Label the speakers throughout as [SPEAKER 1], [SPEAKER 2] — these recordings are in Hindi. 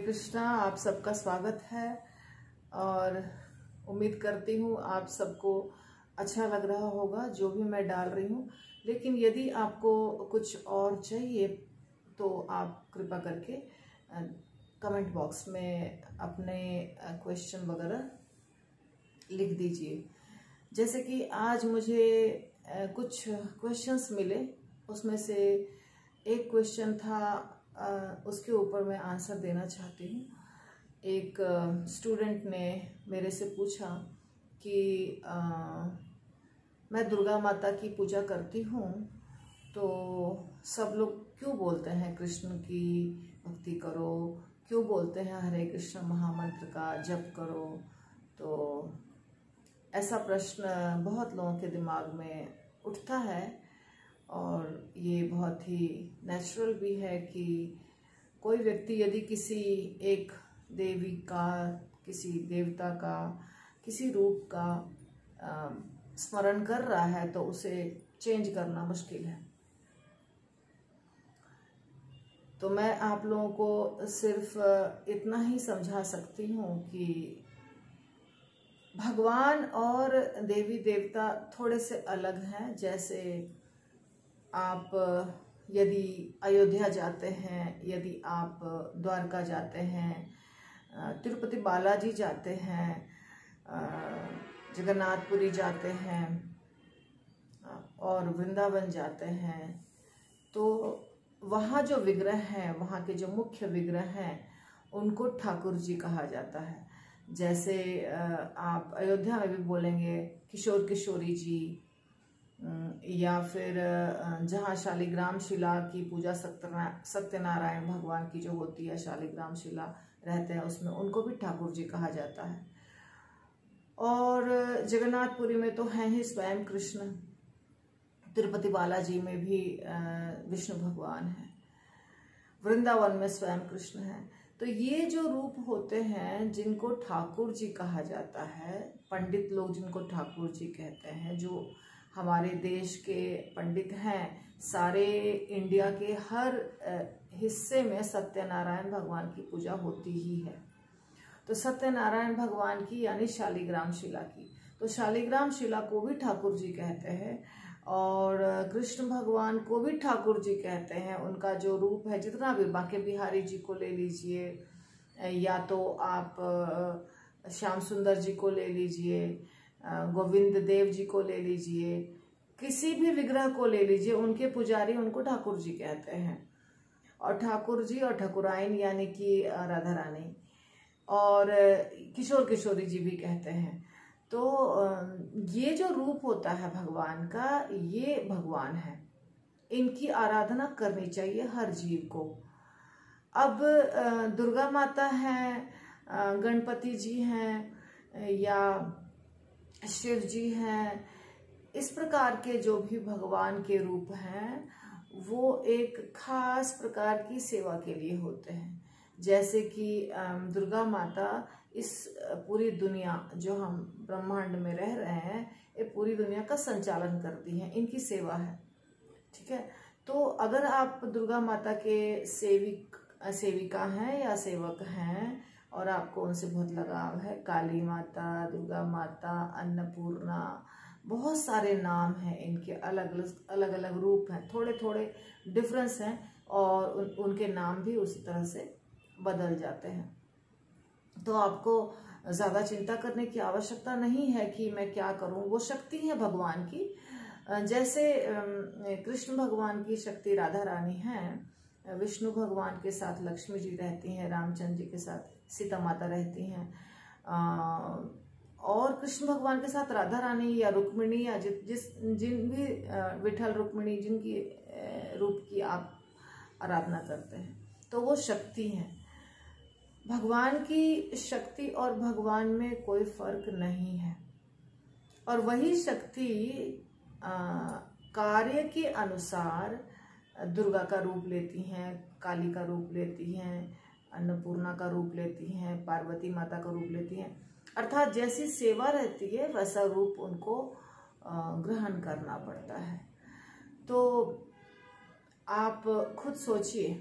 [SPEAKER 1] कृष्णा, आप सबका स्वागत है और उम्मीद करती हूँ आप सबको अच्छा लग रहा होगा जो भी मैं डाल रही हूँ। लेकिन यदि आपको कुछ और चाहिए तो आप कृपा करके कमेंट बॉक्स में अपने क्वेश्चन वगैरह लिख दीजिए। जैसे कि आज मुझे कुछ क्वेश्चंस मिले, उसमें से एक क्वेश्चन था, उसके ऊपर मैं आंसर देना चाहती हूँ। एक स्टूडेंट ने मेरे से पूछा कि मैं दुर्गा माता की पूजा करती हूँ तो सब लोग क्यों बोलते हैं कृष्ण की भक्ति करो, क्यों बोलते हैं हरे कृष्ण महामंत्र का जप करो। तो ऐसा प्रश्न बहुत लोगों के दिमाग में उठता है और ये बहुत ही नेचुरल भी है कि कोई व्यक्ति यदि किसी एक देवी का, किसी देवता का, किसी रूप का स्मरण कर रहा है तो उसे चेंज करना मुश्किल है। तो मैं आप लोगों को सिर्फ इतना ही समझा सकती हूँ कि भगवान और देवी देवता थोड़े से अलग हैं। जैसे आप यदि अयोध्या जाते हैं, यदि आप द्वारका जाते हैं, तिरुपति बालाजी जाते हैं, जगन्नाथपुरी जाते हैं और वृंदावन जाते हैं, तो वहाँ जो विग्रह हैं, वहाँ के जो मुख्य विग्रह हैं, उनको ठाकुर जी कहा जाता है। जैसे आप अयोध्या में भी बोलेंगे किशोर किशोरी जी, या फिर जहाँ शालिग्राम शिला की पूजा सत्यनारायण भगवान की जो होती है, शालिग्राम शिला रहते हैं उसमें, उनको भी ठाकुर जी कहा जाता है। और जगन्नाथपुरी में तो हैं ही स्वयं कृष्ण, तिरुपति बालाजी में भी विष्णु भगवान है, वृंदावन में स्वयं कृष्ण है। तो ये जो रूप होते हैं जिनको ठाकुर जी कहा जाता है, पंडित लोग जिनको ठाकुर जी कहते हैं, जो हमारे देश के पंडित हैं, सारे इंडिया के हर हिस्से में सत्यनारायण भगवान की पूजा होती ही है। तो सत्यनारायण भगवान की यानी शालिग्राम शिला की, तो शालिग्राम शिला को भी ठाकुर जी कहते हैं और कृष्ण भगवान को भी ठाकुर जी कहते हैं। उनका जो रूप है, जितना भी, बांके बिहारी जी को ले लीजिए, या तो आप श्याम सुंदर जी को ले लीजिए, गोविंद देव जी को ले लीजिए, किसी भी विग्रह को ले लीजिए, उनके पुजारी उनको ठाकुर जी कहते हैं। और ठाकुर जी और ठाकुराइन यानी कि राधा रानी और किशोर किशोरी जी भी कहते हैं। तो ये जो रूप होता है भगवान का, ये भगवान है, इनकी आराधना करनी चाहिए हर जीव को। अब दुर्गा माता हैं, गणपति जी हैं या शिव जी हैं, इस प्रकार के जो भी भगवान के रूप हैं वो एक खास प्रकार की सेवा के लिए होते हैं। जैसे कि दुर्गा माता इस पूरी दुनिया, जो हम ब्रह्मांड में रह रहे हैं, ये पूरी दुनिया का संचालन करती हैं, इनकी सेवा है। ठीक है, तो अगर आप दुर्गा माता के सेविका हैं या सेवक हैं और आपको उनसे बहुत लगाव है, काली माता, दुर्गा माता, अन्नपूर्णा, बहुत सारे नाम हैं इनके, अलग अलग रूप हैं, थोड़े थोड़े डिफरेंस हैं और उनके नाम भी उसी तरह से बदल जाते हैं। तो आपको ज़्यादा चिंता करने की आवश्यकता नहीं है कि मैं क्या करूं, वो शक्ति है भगवान की। जैसे कृष्ण भगवान की शक्ति राधा रानी है, विष्णु भगवान के साथ लक्ष्मी जी रहती हैं, रामचंद्र जी के साथ सीता माता रहती हैं, और कृष्ण भगवान के साथ राधा रानी या रुक्मिणी या जिन भी विठल रुक्मिणी जिनकी रूप की आप आराधना करते हैं, तो वो शक्ति हैं। भगवान की शक्ति और भगवान में कोई फर्क नहीं है। और वही शक्ति कार्य के अनुसार दुर्गा का रूप लेती हैं, काली का रूप लेती हैं, अन्नपूर्णा का रूप लेती हैं, पार्वती माता का रूप लेती हैं। अर्थात जैसी सेवा रहती है वैसा रूप उनको ग्रहण करना पड़ता है। तो आप खुद सोचिए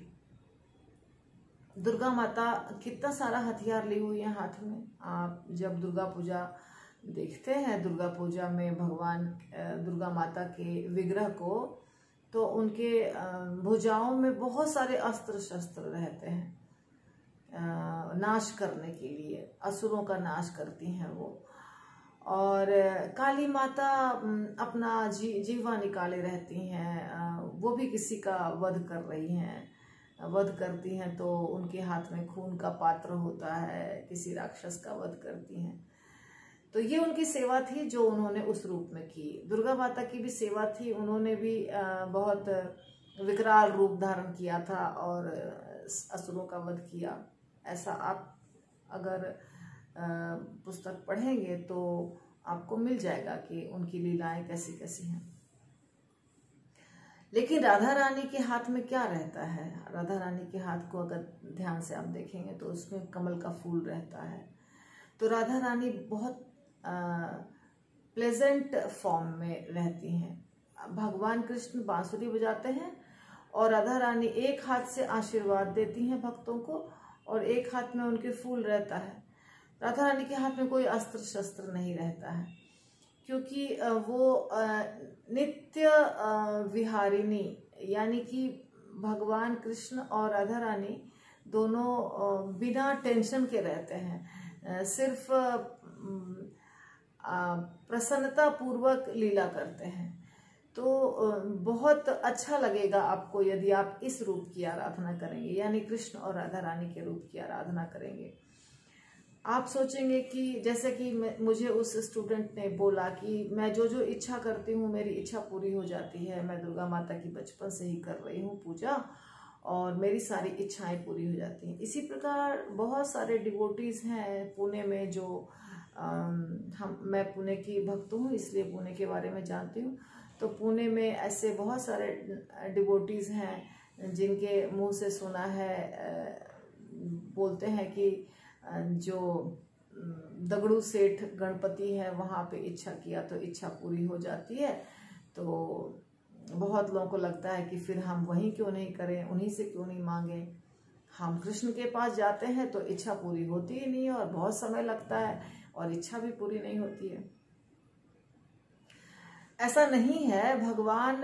[SPEAKER 1] दुर्गा माता कितना सारा हथियार ली हुई है हाथ में। आप जब दुर्गा पूजा देखते हैं, दुर्गा पूजा में भगवान दुर्गा माता के विग्रह को, तो उनके भुजाओं में बहुत सारे अस्त्र शस्त्र रहते हैं, नाश करने के लिए, असुरों का नाश करती हैं वो। और काली माता अपना जीवा निकाले रहती हैं, वो भी किसी का वध कर रही हैं, वध करती हैं तो उनके हाथ में खून का पात्र होता है, किसी राक्षस का वध करती हैं। तो ये उनकी सेवा थी जो उन्होंने उस रूप में की। दुर्गा माता की भी सेवा थी, उन्होंने भी बहुत विकराल रूप धारण किया था और असुरों का वध किया। ऐसा आप अगर पुस्तक पढ़ेंगे तो आपको मिल जाएगा कि उनकी लीलाएं कैसी कैसी हैं। लेकिन राधा रानी के हाथ में क्या रहता है? राधा रानी के हाथ को अगर ध्यान से आप देखेंगे तो उसमें कमल का फूल रहता है। तो राधा रानी बहुत प्लेजेंट फॉर्म में रहती हैं। भगवान कृष्ण बांसुरी बजाते हैं और राधा रानी एक हाथ से आशीर्वाद देती हैं भक्तों को और एक हाथ में उनके फूल रहता है। राधा रानी के हाथ में कोई अस्त्र शस्त्र नहीं रहता है, क्योंकि वो नित्य विहारिणी, यानी कि भगवान कृष्ण और राधा रानी दोनों बिना टेंशन के रहते हैं, सिर्फ प्रसन्नता पूर्वक लीला करते हैं। तो बहुत अच्छा लगेगा आपको यदि आप इस रूप की आराधना करेंगे, यानी कृष्ण और राधा रानी के रूप की आराधना करेंगे। आप सोचेंगे कि जैसे कि मुझे उस स्टूडेंट ने बोला कि मैं जो जो इच्छा करती हूँ मेरी इच्छा पूरी हो जाती है, मैं दुर्गा माता की बचपन से ही कर रही हूँ पूजा और मेरी सारी इच्छाएं पूरी हो जाती हैं। इसी प्रकार बहुत सारे डिवोटीज हैं पुणे में जो मैं पुणे की भक्त हूँ इसलिए पुणे के बारे में जानती हूँ। तो पुणे में ऐसे बहुत सारे डिवोटीज हैं जिनके मुंह से सुना है, बोलते हैं कि जो दगड़ू सेठ गणपति है वहाँ पे इच्छा किया तो इच्छा पूरी हो जाती है। तो बहुत लोगों को लगता है कि फिर हम वहीं क्यों नहीं करें, उन्हीं से क्यों नहीं मांगे। हम कृष्ण के पास जाते हैं तो इच्छा पूरी होती ही नहीं है और बहुत समय लगता है और इच्छा भी पूरी नहीं होती है। ऐसा नहीं है। भगवान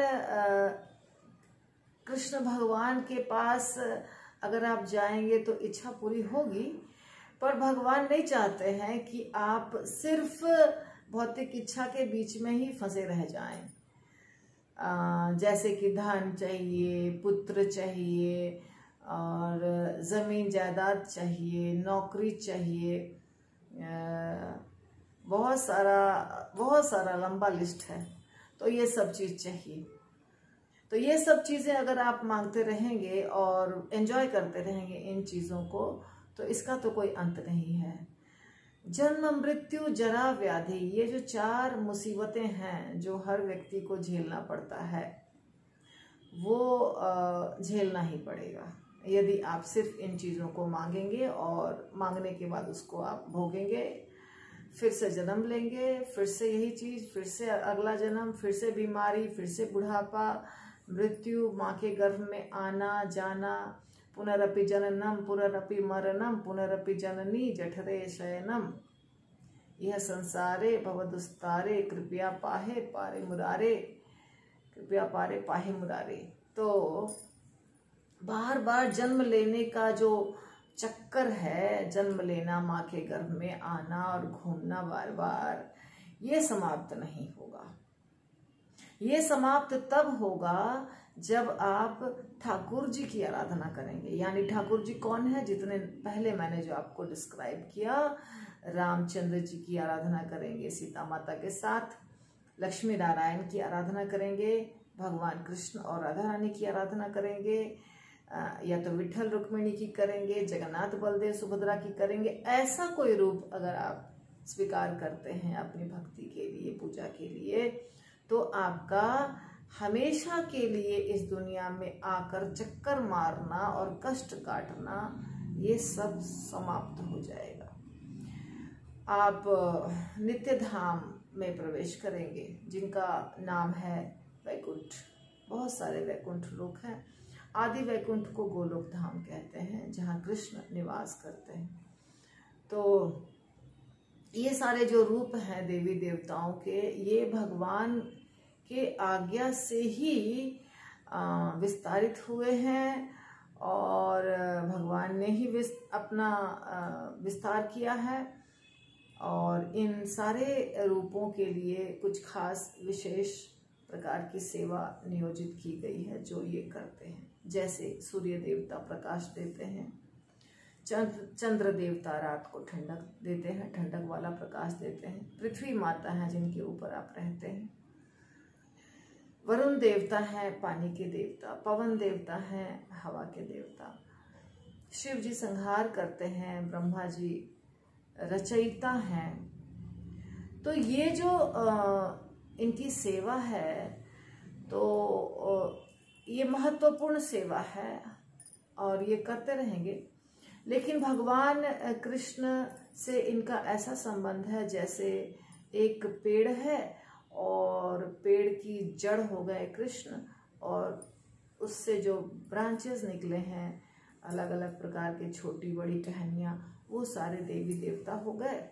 [SPEAKER 1] कृष्ण भगवान के पास अगर आप जाएंगे तो इच्छा पूरी होगी, पर भगवान नहीं चाहते हैं कि आप सिर्फ भौतिक इच्छा के बीच में ही फंसे रह जाएं। जैसे कि धन चाहिए, पुत्र चाहिए और जमीन जायदाद चाहिए, नौकरी चाहिए, बहुत सारा लंबा लिस्ट है। तो ये सब चीज चाहिए। तो ये सब चीजें अगर आप मांगते रहेंगे और एंजॉय करते रहेंगे इन चीजों को, तो इसका तो कोई अंत नहीं है। जन्म, मृत्यु, जरा, व्याधि, ये जो 4 मुसीबतें हैं जो हर व्यक्ति को झेलना पड़ता है, वो झेलना ही पड़ेगा यदि आप सिर्फ इन चीज़ों को मांगेंगे और मांगने के बाद उसको आप भोगेंगे, फिर से जन्म लेंगे, फिर से यही चीज़, फिर से अगला जन्म, फिर से बीमारी, फिर से बुढ़ापा, मृत्यु, माँ के गर्भ में आना जाना, पुनरपि जननम पुनरपि मरणम पुनरपि जननी जठरे शयनम, यह संसारे भवदुस्तारे कृपया पाहे पारे मुरारे, कृपया पारे पाहे मुरारे। तो बार बार जन्म लेने का जो चक्कर है, जन्म लेना, माँ के गर्भ में आना और घूमना बार बार, ये समाप्त नहीं होगा। ये समाप्त तब होगा जब आप ठाकुर जी की आराधना करेंगे। यानी ठाकुर जी कौन है? जितने पहले मैंने जो आपको डिस्क्राइब किया, रामचंद्र जी की आराधना करेंगे सीता माता के साथ, लक्ष्मी नारायण की आराधना करेंगे, भगवान कृष्ण और राधा रानी की आराधना करेंगे, या तो विठल रुक्मिणी की करेंगे, जगन्नाथ बलदेव सुभद्रा की करेंगे। ऐसा कोई रूप अगर आप स्वीकार करते हैं अपनी भक्ति के लिए, पूजा के लिए, तो आपका हमेशा के लिए इस दुनिया में आकर चक्कर मारना और कष्ट काटना, ये सब समाप्त हो जाएगा। आप नित्य धाम में प्रवेश करेंगे जिनका नाम है वैकुंठ। बहुत सारे वैकुंठ लोक हैं। आदि वैकुंठ को गोलोक धाम कहते हैं, जहाँ कृष्ण निवास करते हैं। तो ये सारे जो रूप हैं देवी देवताओं के, ये भगवान के आज्ञा से ही विस्तारित हुए हैं और भगवान ने ही अपना विस्तार किया है। और इन सारे रूपों के लिए कुछ खास विशेष प्रकार की सेवा नियोजित की गई है जो ये करते हैं। जैसे सूर्य देवता प्रकाश देते हैं, चंद्र देवता रात को ठंडक देते हैं, ठंडक वाला प्रकाश देते हैं। पृथ्वी माता है जिनके ऊपर आप रहते हैं। वरुण देवता है पानी के देवता, पवन देवता है हवा के देवता। शिव जी संहार करते हैं, ब्रह्मा जी रचयिता हैं। तो ये जो इनकी सेवा है, तो ये महत्वपूर्ण सेवा है और ये करते रहेंगे। लेकिन भगवान कृष्ण से इनका ऐसा संबंध है जैसे एक पेड़ है और पेड़ की जड़ हो गए कृष्ण, और उससे जो ब्रांचेस निकले हैं अलग अलग प्रकार के, छोटी बड़ी टहनियाँ, वो सारे देवी देवता हो गए।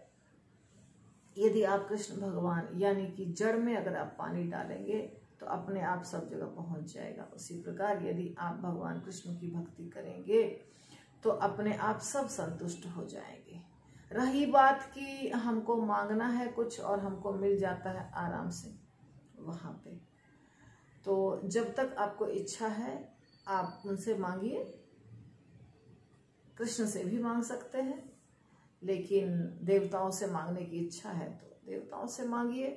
[SPEAKER 1] यदि आप कृष्ण भगवान यानी कि जड़ में अगर आप पानी डालेंगे तो अपने आप सब जगह पहुंच जाएगा। उसी प्रकार यदि आप भगवान कृष्ण की भक्ति करेंगे तो अपने आप सब संतुष्ट हो जाएंगे। रही बात कि हमको मांगना है कुछ और हमको मिल जाता है आराम से वहाँ पे, तो जब तक आपको इच्छा है आप उनसे मांगिए। कृष्ण से भी मांग सकते हैं, लेकिन देवताओं से मांगने की इच्छा है तो देवताओं से मांगिए।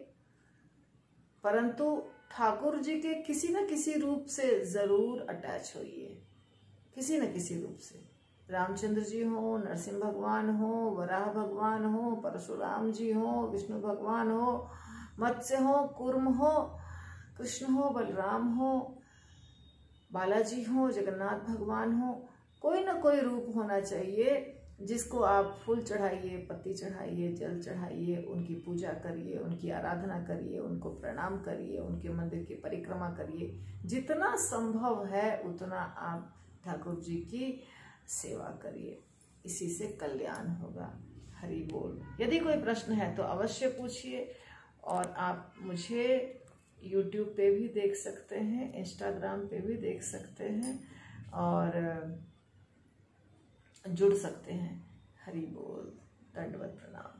[SPEAKER 1] परंतु ठाकुर जी के किसी न किसी रूप से जरूर अटैच होइए, किसी न किसी रूप से। रामचंद्र जी हो, नरसिंह भगवान हो, वराह भगवान हो, परशुराम जी हो, विष्णु भगवान हो, मत्स्य हो, कूर्म हो, कृष्ण हो, बलराम हो, बालाजी हो, जगन्नाथ भगवान हो, कोई ना कोई रूप होना चाहिए जिसको आप फूल चढ़ाइए, पत्ती चढ़ाइए, जल चढ़ाइए, उनकी पूजा करिए, उनकी आराधना करिए, उनको प्रणाम करिए, उनके मंदिर की परिक्रमा करिए। जितना संभव है उतना आप ठाकुर जी की सेवा करिए, इसी से कल्याण होगा। हरि बोल। यदि कोई प्रश्न है तो अवश्य पूछिए, और आप मुझे YouTube पे भी देख सकते हैं, Instagram पे भी देख सकते हैं और जुड़ सकते हैं। हरि बोल। दंडवत प्रणाम।